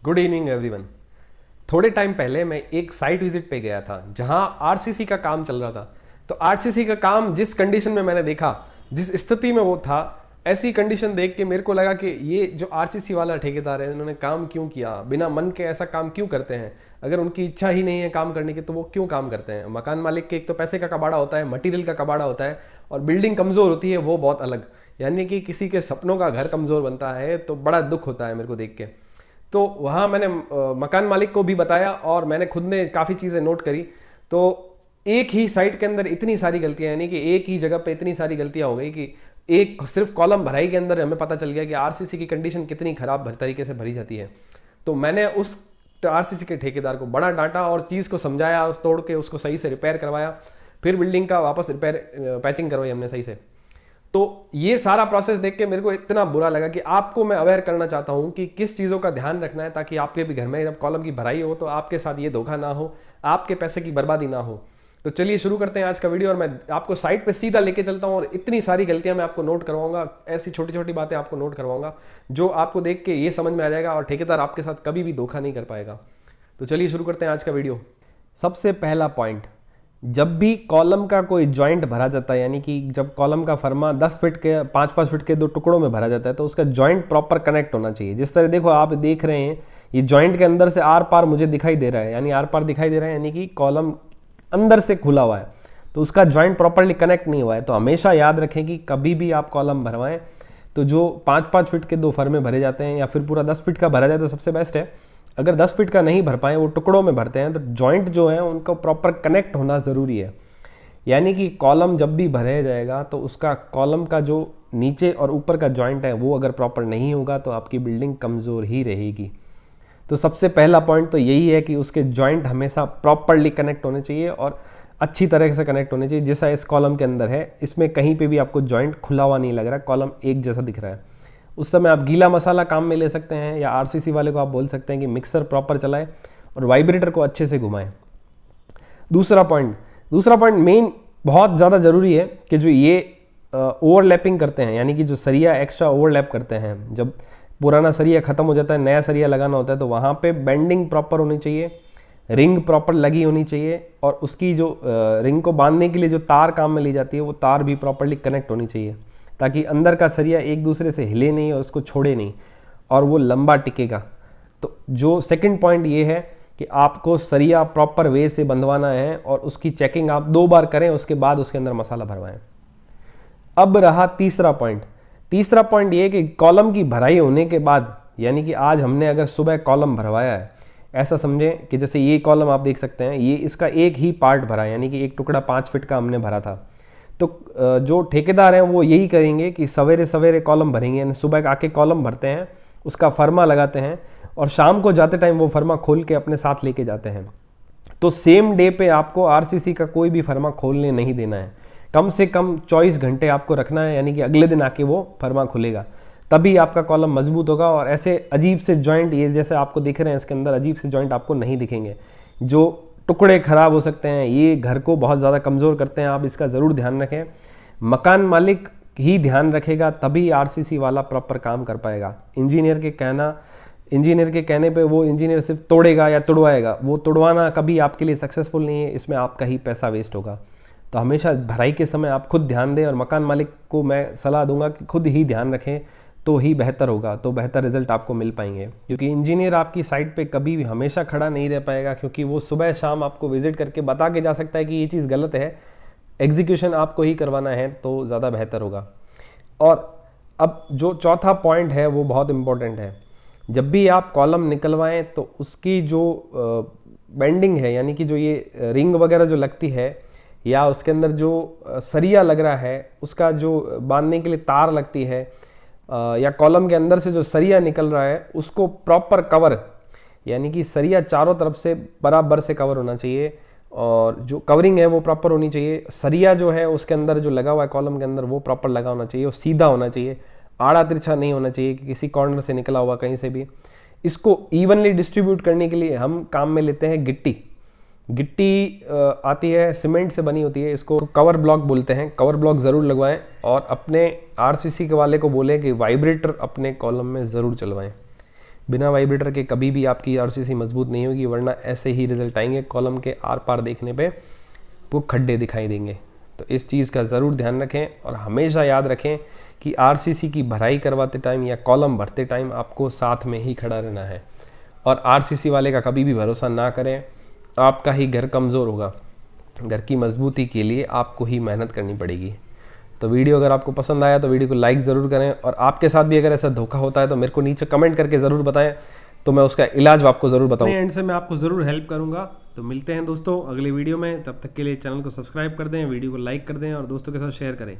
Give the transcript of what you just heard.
Good evening everyone. थोड़े time पहले मैं एक साइट विजिट पे गया था जहां आरसीसी का काम चल रहा था। तो आरसीसी का काम जिस कंडीशन में मैंने देखा, जिस स्थिति में वो था, ऐसी कंडीशन देख के मेरे को लगा कि ये जो आरसीसी वाला ठेकेदार है, इन्होंने काम क्यों किया, बिना मन के ऐसा काम क्यों करते हैं। अगर उनकी इच्छा ही नहीं है काम करने की तो वो क्यों काम करते हैं। मकान मालिक के एक तो पैसे का कबाड़ा होता है, मटेरियल का कबाड़ा होता है, और बिल्डिंग कमज़ोर होती है वो बहुत अलग। यानी कि किसी के सपनों का घर कमज़ोर बनता है तो बड़ा दुख होता है मेरे को देख के। तो वहाँ मैंने मकान मालिक को भी बताया और मैंने खुद ने काफ़ी चीज़ें नोट करी। तो एक ही साइट के अंदर इतनी सारी गलतियां, यानी कि एक ही जगह पे इतनी सारी गलतियां हो गई कि एक सिर्फ कॉलम भराई के अंदर हमें पता चल गया कि आरसीसी की कंडीशन कितनी खराब तरीके से भरी जाती है। तो मैंने उस आरसीसी के ठेकेदार को बड़ा डांटा और चीज़ को समझाया, उस तोड़ के उसको सही से रिपेयर करवाया, फिर बिल्डिंग का वापस रिपेयर पैचिंग करवाई हमने सही से। तो ये सारा प्रोसेस देख के मेरे को इतना बुरा लगा कि आपको मैं अवेयर करना चाहता हूं कि किस चीज़ों का ध्यान रखना है ताकि आपके भी घर में जब कॉलम की भराई हो तो आपके साथ ये धोखा ना हो, आपके पैसे की बर्बादी ना हो। तो चलिए शुरू करते हैं आज का वीडियो और मैं आपको साइट पे सीधा लेके चलता हूं और इतनी सारी गलतियां मैं आपको नोट करवाऊंगा, ऐसी छोटी छोटी बातें आपको नोट करवाऊंगा जो आपको देख के ये समझ में आ जाएगा और ठेकेदार आपके साथ कभी भी धोखा नहीं कर पाएगा। तो चलिए शुरू करते हैं आज का वीडियो। सबसे पहला पॉइंट, जब भी कॉलम का कोई जॉइंट भरा जाता है, यानी कि जब कॉलम का फर्मा 10 फीट के 5-5 फीट के दो टुकड़ों में भरा जाता है तो उसका जॉइंट प्रॉपर कनेक्ट होना चाहिए। जिस तरह देखो आप देख रहे हैं, ये जॉइंट के अंदर से आर पार मुझे दिखाई दे रहा है, यानी आर पार दिखाई दे रहा है, यानी कि कॉलम अंदर से खुला हुआ है तो उसका जॉइंट प्रॉपरली कनेक्ट नहीं हुआ है। तो हमेशा याद रखें कि कभी भी आप कॉलम भरवाएं तो जो 5-5 फीट के दो फर्मे भरे जाते हैं या फिर पूरा 10 फीट का भरा जाए तो सबसे बेस्ट है। अगर 10 फीट का नहीं भर पाए, वो टुकड़ों में भरते हैं, तो जॉइंट जो है उनको प्रॉपर कनेक्ट होना ज़रूरी है। यानी कि कॉलम जब भी भरा जाएगा तो उसका कॉलम का जो नीचे और ऊपर का जॉइंट है वो अगर प्रॉपर नहीं होगा तो आपकी बिल्डिंग कमज़ोर ही रहेगी। तो सबसे पहला पॉइंट तो यही है कि उसके जॉइंट हमेशा प्रॉपरली कनेक्ट होने चाहिए और अच्छी तरह से कनेक्ट होने चाहिए। जैसा इस कॉलम के अंदर है, इसमें कहीं पे भी आपको जॉइंट खुला हुआ नहीं लग रहा है, कॉलम एक जैसा दिख रहा है। उस समय आप गीला मसाला काम में ले सकते हैं या आरसीसी वाले को आप बोल सकते हैं कि मिक्सर प्रॉपर चलाए और वाइब्रेटर को अच्छे से घुमाएं। दूसरा पॉइंट मेन बहुत ज़्यादा ज़रूरी है कि जो ये ओवरलैपिंग करते हैं, यानी कि जो सरिया एक्स्ट्रा ओवरलैप करते हैं, जब पुराना सरिया ख़त्म हो जाता है नया सरिया लगाना होता है तो वहाँ पे बेंडिंग प्रॉपर होनी चाहिए, रिंग प्रॉपर लगी होनी चाहिए और उसकी जो रिंग को बांधने के लिए जो तार काम में ली जाती है वो तार भी प्रॉपरली कनेक्ट होनी चाहिए ताकि अंदर का सरिया एक दूसरे से हिले नहीं और उसको छोड़े नहीं और वो लंबा टिकेगा। तो जो सेकंड पॉइंट ये है कि आपको सरिया प्रॉपर वे से बंधवाना है और उसकी चेकिंग आप 2 बार करें, उसके बाद उसके अंदर मसाला भरवाएं। अब रहा तीसरा पॉइंट ये कि कॉलम की भराई होने के बाद, यानी कि आज हमने अगर सुबह कॉलम भरवाया है, ऐसा समझें कि जैसे ये कॉलम आप देख सकते हैं, ये इसका एक ही पार्ट भरा है, यानी कि एक टुकड़ा 5 फीट का हमने भरा था। तो जो ठेकेदार हैं वो यही करेंगे कि सवेरे सवेरे कॉलम भरेंगे, यानी सुबह आके कॉलम भरते हैं, उसका फर्मा लगाते हैं और शाम को जाते टाइम वो फर्मा खोल के अपने साथ लेके जाते हैं। तो सेम डे पे आपको आरसीसी का कोई भी फर्मा खोलने नहीं देना है, कम से कम 24 घंटे आपको रखना है, यानी कि अगले दिन आके वो फर्मा खुलेगा, तभी आपका कॉलम मजबूत होगा। और ऐसे अजीब से जॉइंट, ये जैसे आपको दिख रहे हैं इसके अंदर अजीब से जॉइंट आपको नहीं दिखेंगे, जो टुकड़े खराब हो सकते हैं, ये घर को बहुत ज़्यादा कमज़ोर करते हैं। आप इसका ज़रूर ध्यान रखें, मकान मालिक ही ध्यान रखेगा तभी आरसीसी वाला प्रॉपर काम कर पाएगा। इंजीनियर के कहने पे वो इंजीनियर सिर्फ तोड़ेगा या तुड़वाएगा, वो तुड़वाना कभी आपके लिए सक्सेसफुल नहीं है, इसमें आपका ही पैसा वेस्ट होगा। तो हमेशा भराई के समय आप खुद ध्यान दें और मकान मालिक को मैं सलाह दूंगा कि खुद ही ध्यान रखें तो ही बेहतर होगा, तो बेहतर रिजल्ट आपको मिल पाएंगे। क्योंकि इंजीनियर आपकी साइट पे कभी भी हमेशा खड़ा नहीं रह पाएगा, क्योंकि वो सुबह शाम आपको विजिट करके बता के जा सकता है कि ये चीज़ गलत है, एग्जीक्यूशन आपको ही करवाना है तो ज़्यादा बेहतर होगा। और अब जो चौथा पॉइंट है वो बहुत इंपॉर्टेंट है। जब भी आप कॉलम निकलवाएं तो उसकी जो बेंडिंग है, यानी कि जो ये रिंग वगैरह जो लगती है या उसके अंदर जो सरिया लग रहा है, उसका जो बांधने के लिए तार लगती है या कॉलम के अंदर से जो सरिया निकल रहा है उसको प्रॉपर कवर, यानी कि सरिया चारों तरफ से बराबर से कवर होना चाहिए और जो कवरिंग है वो प्रॉपर होनी चाहिए। सरिया जो है उसके अंदर जो लगा हुआ है कॉलम के अंदर वो प्रॉपर लगा होना चाहिए, वो सीधा होना चाहिए, आड़ा तिरछा नहीं होना चाहिए कि किसी कॉर्नर से निकला हुआ कहीं से भी। इसको इवनली डिस्ट्रीब्यूट करने के लिए हम काम में लेते हैं गिट्टी आती है, सीमेंट से बनी होती है, इसको कवर ब्लॉक बोलते हैं। कवर ब्लॉक ज़रूर लगवाएं और अपने आरसीसी के वाले को बोलें कि वाइब्रेटर अपने कॉलम में ज़रूर चलवाएं। बिना वाइब्रेटर के कभी भी आपकी आरसीसी मजबूत नहीं होगी, वरना ऐसे ही रिजल्ट आएंगे, कॉलम के आर पार देखने पे वो खड्डे दिखाई देंगे। तो इस चीज़ का ज़रूर ध्यान रखें और हमेशा याद रखें कि आरसीसी की भराई करवाते टाइम या कॉलम भरते टाइम आपको साथ में ही खड़ा रहना है। और आरसीसी वाले का कभी भी भरोसा ना करें, आपका ही घर कमज़ोर होगा। घर की मजबूती के लिए आपको ही मेहनत करनी पड़ेगी। तो वीडियो अगर आपको पसंद आया तो वीडियो को लाइक ज़रूर करें, और आपके साथ भी अगर ऐसा धोखा होता है तो मेरे को नीचे कमेंट करके ज़रूर बताएं, तो मैं उसका इलाज आपको ज़रूर बताऊंगा। एंड से मैं आपको ज़रूर हेल्प करूंगा। तो मिलते हैं दोस्तों अगले वीडियो में, तब तक के लिए चैनल को सब्सक्राइब कर दें, वीडियो को लाइक कर दें और दोस्तों के साथ शेयर करें।